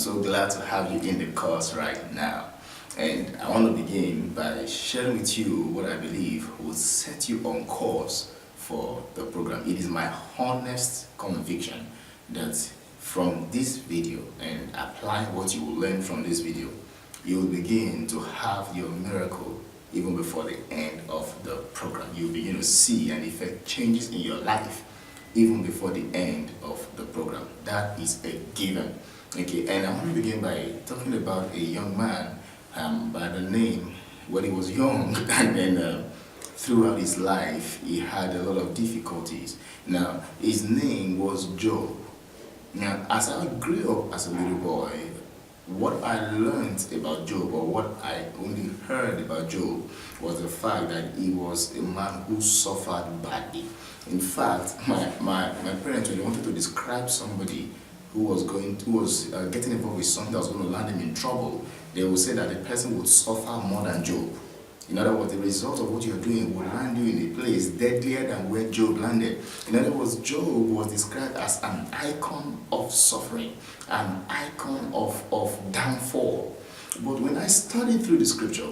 so glad to have you in the course right now. And I want to begin by sharing with you what I believe will set you on course for the program. It is my honest conviction that from this video and applying what you will learn from this video, you will begin to have your miracle even before the end of the program. You will begin to see and effect changes in your life even before the end of the program. That is a given. Okay, and I want to begin by talking about a young man by the name, when he was young and then throughout his life he had a lot of difficulties. Now, his name was Job. Now, as I grew up as a little boy, what I learned about Job, or what I only heard about Job, was the fact that he was a man who suffered badly. In fact, my parents, when they wanted to describe somebody who was getting involved with something that was going to land him in trouble, they would say that the person would suffer more than Job. In other words, the result of what you're doing will land you in a place deadlier than where Job landed. In other words, Job was described as an icon of suffering, an icon of downfall. But when I studied through the scripture,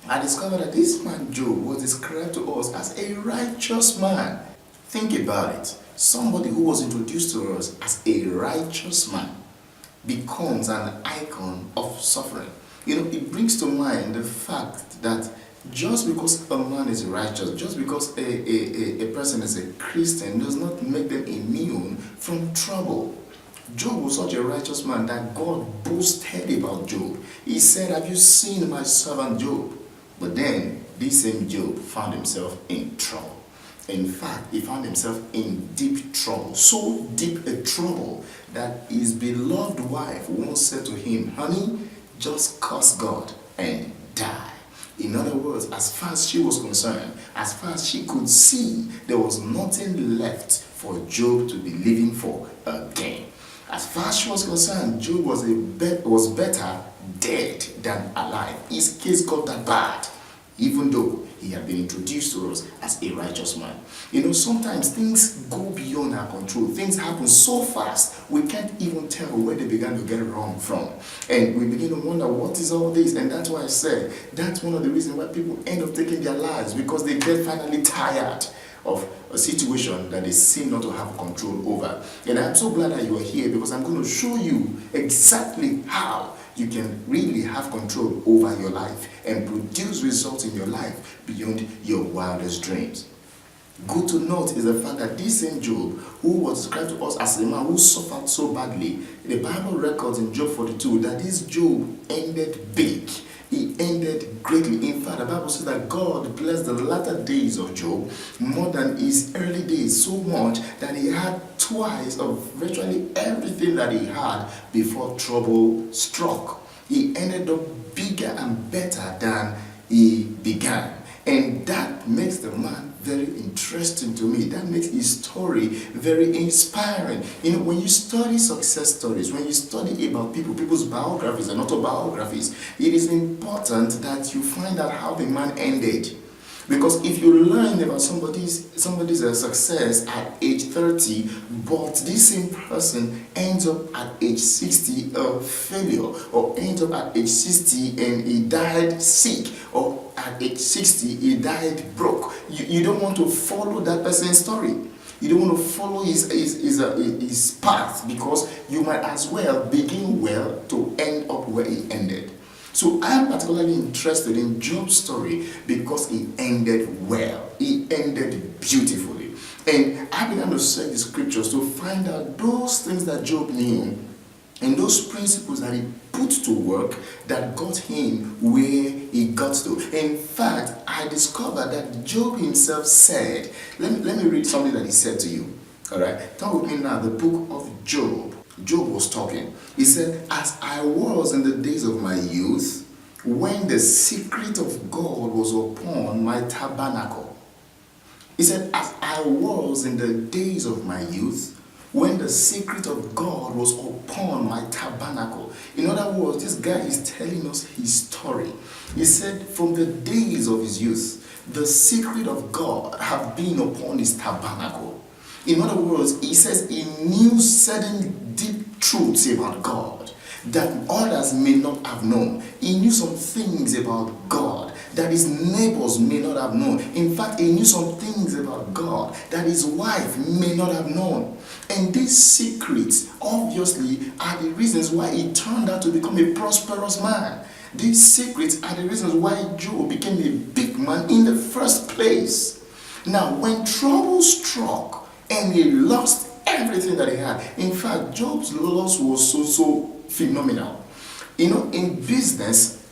I discovered that this man Job was described to us as a righteous man. Think about it. Somebody who was introduced to us as a righteous man becomes an icon of suffering. You know, it brings to mind the fact that just because a man is righteous, just because a person is a Christian, does not make them immune from trouble. Job was such a righteous man that God boasted about Job. He said, "Have you seen my servant Job?" But then, this same Job found himself in trouble. In fact, he found himself in deep trouble. So deep a trouble that his beloved wife once said to him, "Honey, just curse God and die." In other words, as far as she was concerned, as far as she could see, there was nothing left for Job to be living for again. As far as she was concerned, Job was better dead than alive. His case got that bad, even though he had been introduced to us as a righteous man. You know, sometimes things go beyond our control. Things happen so fast, we can't even tell where they began to get wrong from. And we begin to wonder, what is all this? And that's why I said, that's one of the reasons why people end up taking their lives, because they get finally tired of a situation that they seem not to have control over. And I'm so glad that you are here, because I'm going to show you exactly how you can really have control over your life and produce results in your life beyond your wildest dreams. Good to note is the fact that this same Job, who was described to us as a man who suffered so badly, the Bible records in Job 42 that this Job ended big. He ended greatly. In fact, the Bible says that God blessed the latter days of Job more than his early days, so much that he had twice of virtually everything that he had before trouble struck. He ended up bigger and better than he began. And that makes the man very interesting to me. That makes his story very inspiring. You know, when you study success stories, when you study about people's biographies and autobiographies, it is important that you find out how the man ended. Because if you learn about somebody's success at age 30, but this same person ends up at age 60 a failure, or ends up at age 60 and he died sick, or at age 60 he died broke, you don't want to follow that person's story. You don't want to follow his path, because you might as well begin well to end up where he ended. So I am particularly interested in Job's story because he ended well. He ended beautifully. And I began to search the scriptures to find out those things that Job knew and those principles that he put to work that got him where he got to. In fact, I discovered that Job himself said, let me read something that he said to you. All right, turn with me now, the book of Job. Job was talking. He said, "As I was in the days of my youth, when the secret of God was upon my tabernacle." He said, "As I was in the days of my youth, when the secret of God was upon my tabernacle." In other words, this guy is telling us his story. He said, from the days of his youth, the secret of God have been upon his tabernacle. In other words, he says he knew certain deep truths about God that others may not have known. He knew some things about God that his neighbors may not have known. In fact, he knew some things about God that his wife may not have known. And these secrets, obviously, are the reasons why he turned out to become a prosperous man. These secrets are the reasons why Job became a big man in the first place. Now, when trouble struck and he lost everything that he had, in fact, Job's loss was so phenomenal. In business,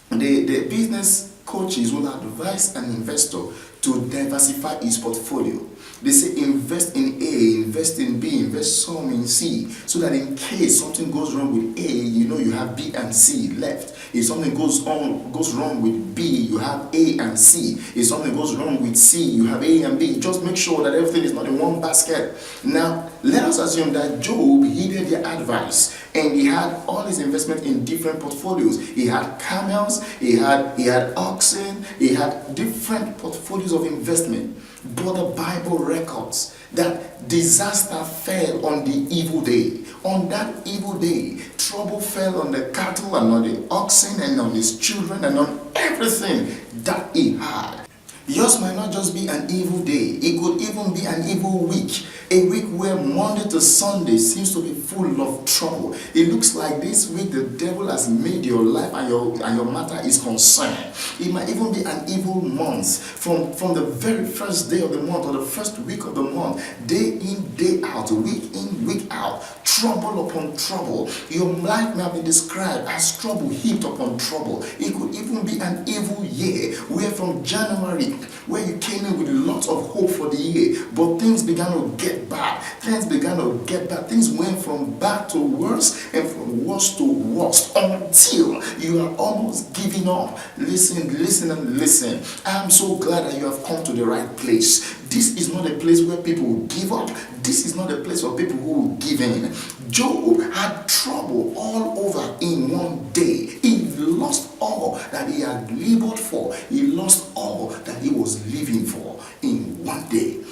the business coaches will advise an investor to diversify his portfolio. They say invest in A, invest in B, invest some in C, so that in case something goes wrong with A, you have B and C left. If something goes wrong with B, you have A and C. If something goes wrong with C, you have A and B. Just make sure that everything is not in one basket. Now, let us assume that Job heeded their advice and he had all his investment in different portfolios. He had camels, he had oxen, he had different portfolios of investment. But the Bible records that disaster fell on the evil day. On that evil day, trouble fell on the cattle and on the oxen and on his children and on everything that he had. Yours might not just be an evil day, it could even be an evil week. A week where Monday to Sunday seems to be full of trouble. It looks like this week the devil has made your life and your matter is concerned. It might even be an evil month from the very first day of the month or the first week of the month, day in, day out, week in, week out, trouble upon trouble. Your life may have been described as trouble heaped upon trouble. It could even be an evil year where from January, where you came in with lots of hope for the year, but things began to get bad. Things began to get bad. Things went from bad to worse and from worse to worse until you are almost giving up. Listen and listen. I am so glad that you have come to the right place. This is not a place where people will give up. This is not a place for people who will give in. Job had trouble all over in one day. He lost all that he had labored for. He lost all that he was living for in one day.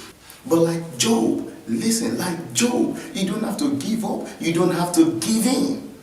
But like Job, listen, like Job, you don't have to give up. You don't have to give in.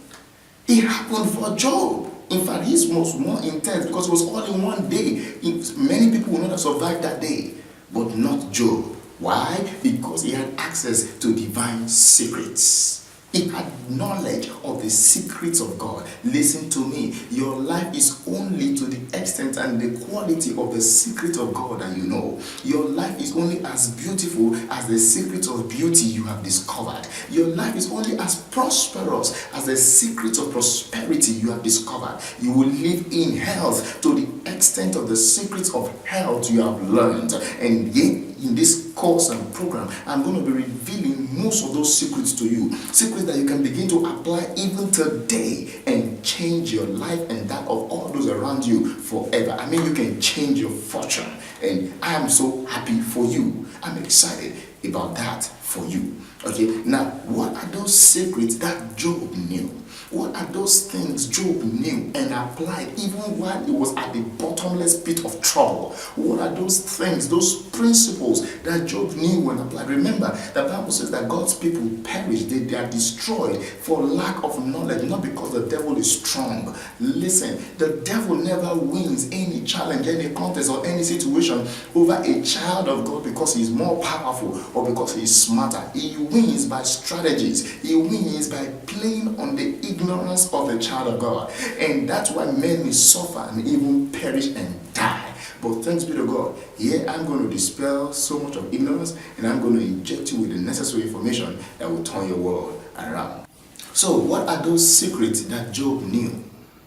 It happened for Job. In fact, his was more intense because it was all in one day. Many people would not have survived that day, but not Job. Why? Because he had access to divine secrets. He had knowledge of the secrets of God. Listen to me. Your life is only to the extent and the quality of the secret of God that you know. Your life is only as beautiful as the secret of beauty you have discovered. Your life is only as prosperous as the secret of prosperity you have discovered. You will live in health to the extent of the secrets of health you have learned. And yet, in this course and program, I'm going to be revealing most of those secrets to you. Secrets that you can begin to apply even today and change your life and that of all those around you forever. I mean, you can change your fortune. And I am so happy for you. I'm excited about that for you. Okay, now what are those secrets that Job knew? What are those things Job knew and applied even while he was at the bottomless pit of trouble? What are those things, those principles that Job knew and applied? Remember, the Bible says that God's people perish, they are destroyed for lack of knowledge, not because the devil is strong. Listen, the devil never wins any challenge, any contest, or any situation over a child of God because he's more powerful or because he's smarter. He wins by strategies. He wins by playing on the ignorance of the child of God. And that's why men may suffer and even perish and die. But thanks be to God, here I'm going to dispel so much of ignorance and I'm going to inject you with the necessary information that will turn your world around. So what are those secrets that Job knew?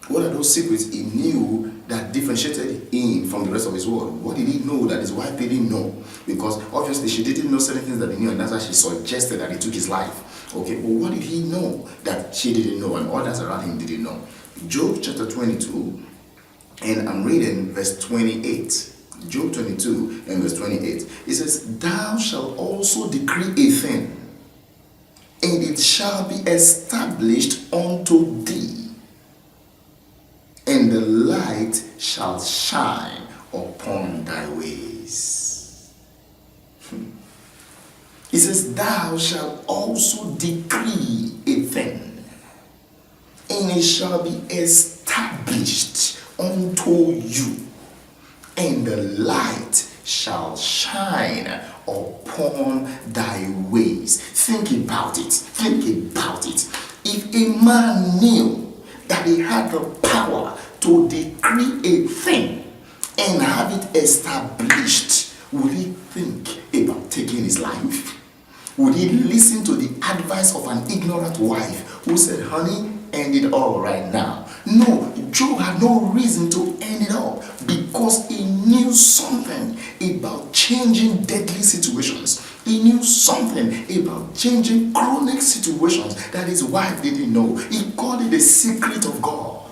What are those secrets he knew that differentiated him from the rest of his world? What did he know that his wife didn't know? Because obviously she didn't know certain things that he knew, and that's why she suggested that he took his life. Okay, but what did he know that she didn't know and others around him didn't know? Job chapter 22, and I'm reading verse 28. Job 22 and verse 28. It says, "Thou shalt also decree a thing, and it shall be established unto thee, and the light shall shine upon thy ways." It says, "Thou shalt also decree a thing, and it shall be established unto you, and the light shall shine upon thy ways. Think about it. Think about it. If a man knew that he had the power to decree a thing and have it established, would he think about taking his life? Would he listen to the advice of an ignorant wife who said, honey, end it all right now? No, Job had no reason to end it all because he knew something about changing deadly situations. He knew something about changing chronic situations that his wife didn't know. He called it a secret of God.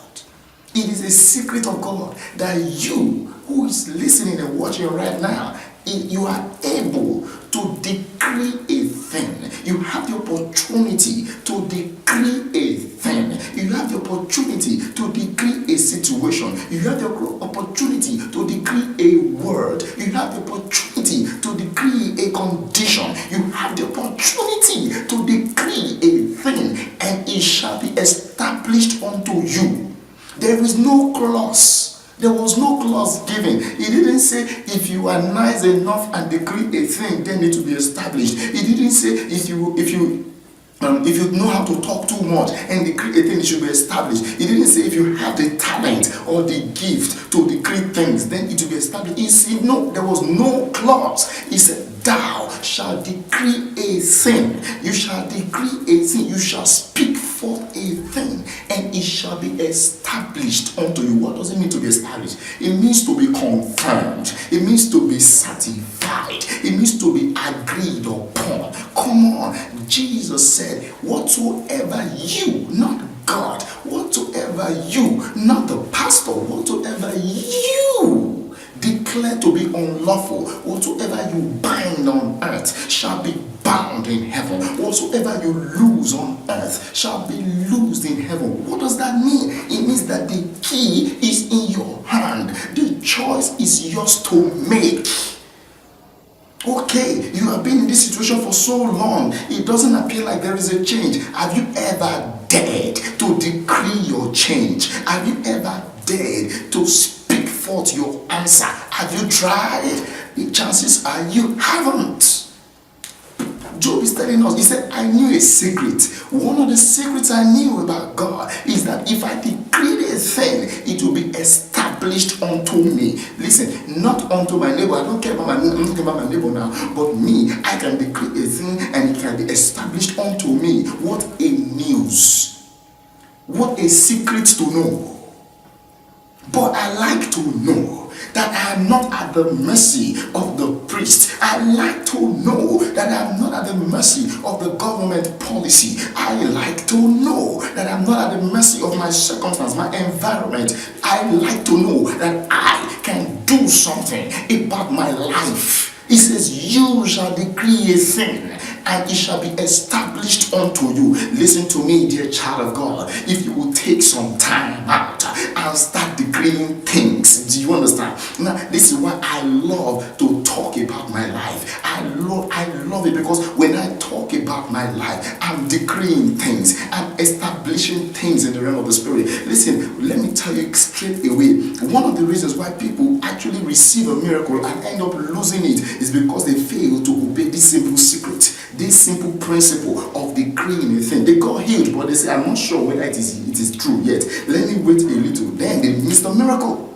It is a secret of God that you who is listening and watching right now, you are able to decree a thing. You have the opportunity to decree a thing. You have the opportunity to decree a situation. You have the opportunity to decree a word. You have the opportunity to decree a condition. You have the opportunity to decree a thing, and it shall be established unto you. There is no clause. There was no clause given. He didn't say if you are nice enough and decree a thing, then it will be established. He didn't say if you know how to talk too much and decree a thing, it should be established. He didn't say if you have the talent or the gift to decree things, then it will be established. He said no, there was no clause. He said, thou shalt decree a thing. You shall decree a thing. You shall speak forth a thing, and it shall be established unto you. What does it mean to be established? It means to be confirmed. It means to be certified. It means to be agreed upon. Come on. Jesus said, whatsoever you, not God, whatsoever you, not the pastor, whatsoever you declare to be unlawful, whatsoever you bind on earth shall be bound in heaven. Whatsoever you lose on earth shall be loosed in heaven. What does that mean? It means that the key is in your hand. The choice is yours to make. Okay, you have been in this situation for so long, it doesn't appear like there is a change. Have you ever dared to decree your change? Have you ever dared to speak forth your answer? Have you tried? The chances are you haven't. Job is telling us, he said, I knew a secret. One of the secrets I knew about God is that if I decree a thing, it will be established unto me. Listen, not unto my neighbor. I don't care about my neighbor now, but me. I can decree a thing and it can be established unto me. What a news. What a secret to know. But I like to know that I am not at the mercy of the priest. I like to know that I am not at the mercy of the government policy. I like to know that I am not at the mercy of my circumstance, my environment. I like to know that I can do something about my life. He says, you shall decree a thing, and it shall be established unto you. Listen to me, dear child of God. If you will take some time out and start decreeing things, do you understand? Now, this is why I love to talk about my life. I love it because when I talk about my life, I'm decreeing things. I'm establishing things in the realm of the spirit. Listen, let me tell you straight away. One of the reasons why people actually receive a miracle and end up losing it is because they fail to obey this simple secret, this simple principle of decreeing a thing. They got healed, but they say, I'm not sure whether it is true yet. Let me wait a little. Then they miss the miracle.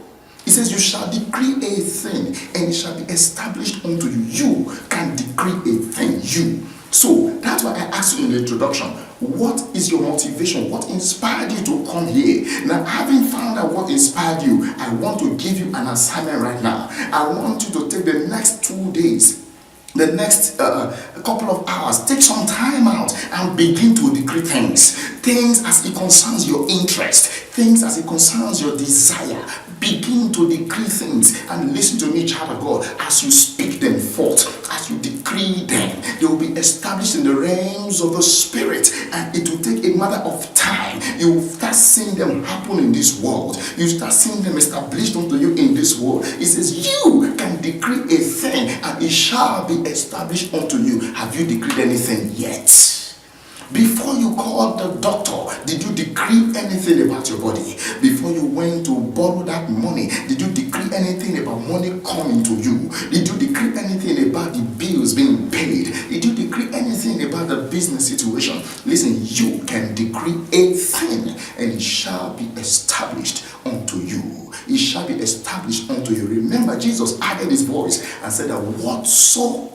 He says, you shall decree a thing, and it shall be established unto you. You can decree a thing. You. So that's why I asked you in the introduction, what is your motivation? What inspired you to come here? Now, having found out what inspired you, I want to give you an assignment right now. I want you to take the next 2 days, the next couple of hours, take some time out and begin to decree things as it concerns your interest, things as it concerns your desire. Begin to decree things, and listen to me, child of God, as you speak them forth, as you decree them, they will be established in the realms of the spirit, and it will take a matter of time. You will start seeing them happen in this world. You start seeing them established unto you in this world. It says you can decree a thing, and it shall be established unto you. Have you decreed anything yet? Before you called the doctor, did you decree anything about your body? Before you went to borrow that money, did you decree anything about money coming to you? Did you decree anything about the bills being paid? Did you decree anything about the business situation? Listen, you can decree a thing and it shall be established unto you. It shall be established unto you. Remember, Jesus added his voice and said that whatsoever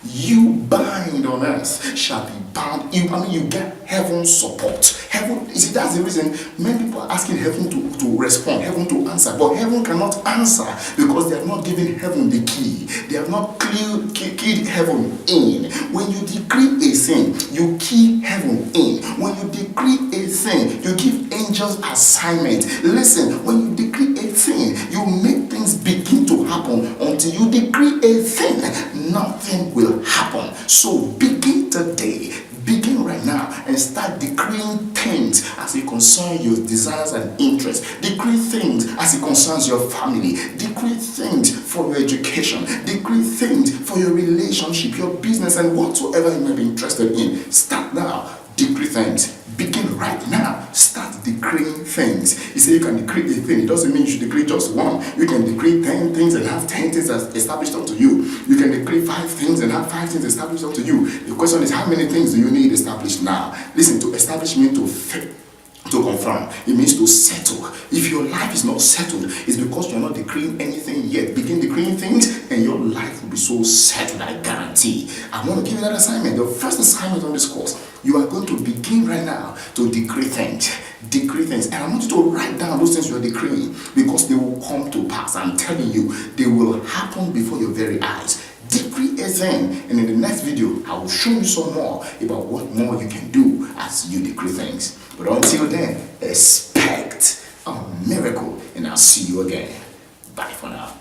you bind on earth shall be bound. You get heaven's support. Heaven, you see, that's the reason many people are asking heaven to respond, heaven to answer, but heaven cannot answer because they have not given heaven the key. They have not keyed heaven in. When you decree a thing, you key heaven in. When you decree a thing, you give angels assignment. Listen, when you decree a thing, you make things begin to happen. Until you decree a thing, nothing will happen. So begin today. Begin right now and start decreeing things as it concerns your desires and interests. Decree things as it concerns your family. Decree things for your education. Decree things for your relationship, your business, and whatsoever you may be interested in. Start now. Decree things. Begin right now. Start decreeing things. You say you can decree a thing. It doesn't mean you should decree just one. You can decree 10 things and have 10 things established unto you. You can decree 5 things and have 5 things established unto you. The question is, how many things do you need established now? Listen, to establish means to confirm. It means to settle. If your life is not settled, it's because you're not decreeing anything yet. Begin decreeing things and your life will be so settled, I guarantee. I want to give you that assignment. The first assignment on this course, you are going to begin right now to decree things. Decree things. And I want you to write down those things you are decreeing because they will come to pass. I'm telling you, they will happen before your very eyes. Decree a thing, and in the next video I will show you some more about what more you can do as you decree things. But until then, expect a miracle, and I'll see you again. Bye for now.